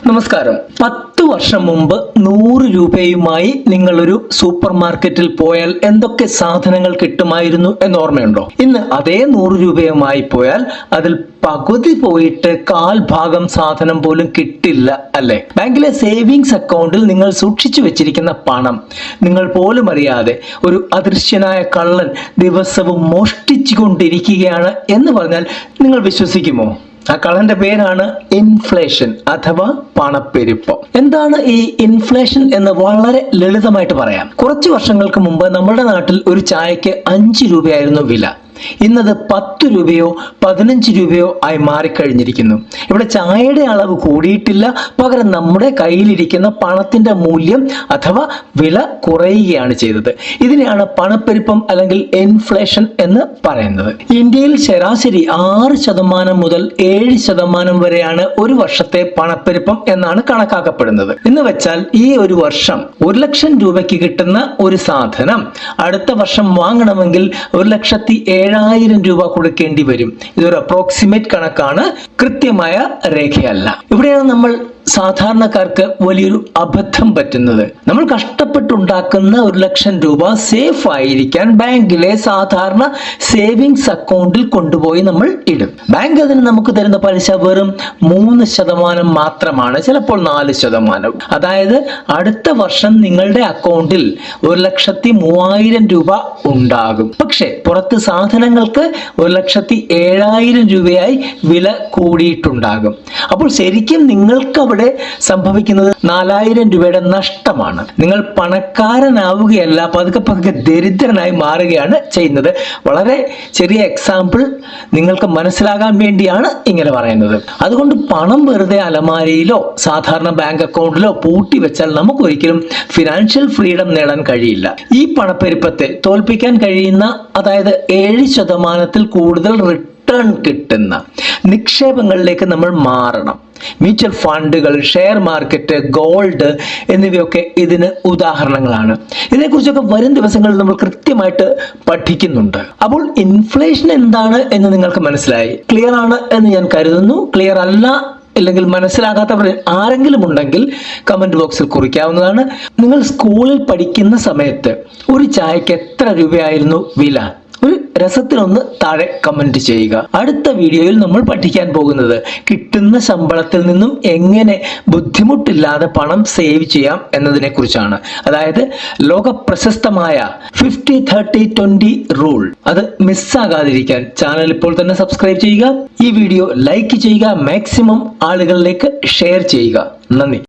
നമസ്കാരം. 10 വർഷം മുമ്പ് 100 രൂപയുമായി നിങ്ങളൊരു സൂപ്പർ മാർക്കറ്റിൽ പോയാൽ എന്തൊക്കെ സാധനങ്ങൾ കിട്ടുമായിരുന്നു എന്ന് ഓർമ്മയുണ്ടോ? ഇന്ന് അതേ 100 രൂപയുമായി പോയാൽ അതിൽ പകുതി പോയിട്ട് 1/4 സാധനം പോലും കിട്ടില്ല, അല്ലെ? ബാങ്കിലെ സേവിങ്സ് അക്കൗണ്ടിൽ നിങ്ങൾ സൂക്ഷിച്ചു വെച്ചിരിക്കുന്ന പണം നിങ്ങൾ പോലും അറിയാതെ ഒരു അദൃശ്യനായ കള്ളൻ ദിവസവും മോഷ്ടിച്ചു കൊണ്ടിരിക്കുകയാണ് എന്ന് പറഞ്ഞാൽ നിങ്ങൾ വിശ്വസിക്കുമോ? ആ കള്ളന്റെ പേരാണ് ഇൻഫ്ലേഷൻ അഥവാ പണപ്പെരുപ്പം. എന്താണ് ഈ ഇൻഫ്ലേഷൻ എന്ന് വളരെ ലളിതമായിട്ട് പറയാം. കുറച്ച് വർഷങ്ങൾക്ക് മുമ്പ് നമ്മുടെ നാട്ടിൽ ഒരു ചായക്ക് 5 രൂപയായിരുന്നു വില. ഇന്നത് 10 രൂപയോ 15 രൂപയോ ആയി മാറിക്കഴിഞ്ഞിരിക്കുന്നു. ഇവിടെ ചായയുടെ അളവ് കൂടിയിട്ടില്ല, പകരം നമ്മുടെ കയ്യിലിരിക്കുന്ന പണത്തിന്റെ മൂല്യം അഥവാ വില കുറയുകയാണ് ചെയ്തത്. ഇതിനെയാണ് പണപ്പെരുപ്പം അല്ലെങ്കിൽ ഇൻഫ്ലേഷൻ എന്ന് പറയുന്നത്. ഇന്ത്യയിൽ ശരാശരി 6% മുതൽ 7% വരെയാണ് ഒരു വർഷത്തെ പണപ്പെരുപ്പം എന്നാണ് കണക്കാക്കപ്പെടുന്നത്. എന്ന് വെച്ചാൽ ഈ ഒരു വർഷം 1 ലക്ഷം രൂപയ്ക്ക് കിട്ടുന്ന ഒരു സാധനം അടുത്ത വർഷം വാങ്ങണമെങ്കിൽ 1,07,000 രൂപ കൊടുക്കേണ്ടി വരും. ഇതൊരു അപ്രോക്സിമേറ്റ് കണക്കാണ്, കൃത്യമായ രേഖയല്ല. ഇവിടെയാണ് നമ്മൾ സാധാരണക്കാർക്ക് വലിയൊരു അബദ്ധം പറ്റുന്നത്. നമ്മൾ കഷ്ടപ്പെട്ടുണ്ടാക്കുന്ന 1 ലക്ഷം രൂപ സേഫ് ആയിരിക്കാൻ ബാങ്കിലെ സാധാരണ സേവിങ്സ് അക്കൗണ്ടിൽ കൊണ്ടുപോയി നമ്മൾ ഇടും. ബാങ്ക് അതിന് നമുക്ക് തരുന്ന പലിശ വെറും 3% മാത്രമാണ്, ചിലപ്പോൾ 4%. അതായത് അടുത്ത വർഷം നിങ്ങളുടെ അക്കൗണ്ടിൽ 1,03,000 രൂപ ഉണ്ടാകും. പക്ഷെ പുറത്ത് സാധനങ്ങൾക്ക് 1,07,000 രൂപയായി വില കൂടിയിട്ടുണ്ടാകും. അപ്പോൾ ശരിക്കും നിങ്ങൾക്ക് അവിടെ സംഭവിക്കുന്നത് 4,000 രൂപയുടെ നഷ്ടമാണ്. നിങ്ങൾ പണക്കാരനാവുകയല്ല, പതുക്കെ ദരിദ്രനായി മാറുകയാണ് ചെയ്യുന്നത്. വളരെ ചെറിയ എക്സാമ്പിൾ നിങ്ങൾക്ക് മനസ്സിലാകാൻ വേണ്ടിയാണ് ഇങ്ങനെ പറയുന്നത്. അതുകൊണ്ട് പണം വെറുതെ അലമാരയിലോ സാധാരണ ബാങ്ക് അക്കൗണ്ടിലോ പൂട്ടി വെച്ചാൽ നമുക്ക് ഒരിക്കലും ഫിനാൻഷ്യൽ ഫ്രീഡം നേടാൻ കഴിയില്ല. ഈ പണപ്പെരുപ്പത്തെ തോൽപ്പിക്കാൻ കഴിയുന്ന, അതായത് 7% കൂടുതൽ റിട്ടേൺ കിട്ടുന്ന നിക്ഷേപങ്ങളിലേക്ക് നമ്മൾ മാറണം. മ്യൂച്വൽ ഫണ്ടുകൾ, ഷെയർ മാർക്കറ്റ്, ഗോൾഡ് എന്നിവയൊക്കെ ഇതിന് ഉദാഹരണങ്ങളാണ്. ഇതിനെക്കുറിച്ചൊക്കെ വരും ദിവസങ്ങളിൽ നമ്മൾ കൃത്യമായിട്ട് പഠിക്കുന്നുണ്ട്. അപ്പോൾ ഇൻഫ്ലേഷൻ എന്താണ് എന്ന് നിങ്ങൾക്ക് മനസ്സിലായി, ക്ലിയർ ആണ് എന്ന് ഞാൻ കരുതുന്നു. ക്ലിയർ അല്ല അല്ലെങ്കിൽ മനസ്സിലാകാത്തവർ ആരെങ്കിലും ഉണ്ടെങ്കിൽ കമന്റ് ബോക്സിൽ കുറിക്കാവുന്നതാണ്. നിങ്ങൾ സ്കൂളിൽ പഠിക്കുന്ന സമയത്ത് ഒരു ചായക്ക് എത്ര രൂപയായിരുന്നു വില? ഒരു രസത്തിനൊന്ന് താഴെ കമന്റ് ചെയ്യുക. അടുത്ത വീഡിയോയിൽ നമ്മൾ പഠിക്കാൻ പോകുന്നത് കിട്ടുന്ന ശമ്പളത്തിൽ നിന്നും എങ്ങനെ ബുദ്ധിമുട്ടില്ലാതെ പണം സേവ് ചെയ്യാം എന്നതിനെ കുറിച്ചാണ്. അതായത് ലോക പ്രശസ്തമായ 50-30-20 റൂൾ. അത് മിസ്സാകാതിരിക്കാൻ ചാനൽ ഇപ്പോൾ തന്നെ സബ്സ്ക്രൈബ് ചെയ്യുക. ഈ വീഡിയോ ലൈക്ക് ചെയ്യുക, മാക്സിമം ആളുകളിലേക്ക് ഷെയർ ചെയ്യുക. നന്ദി.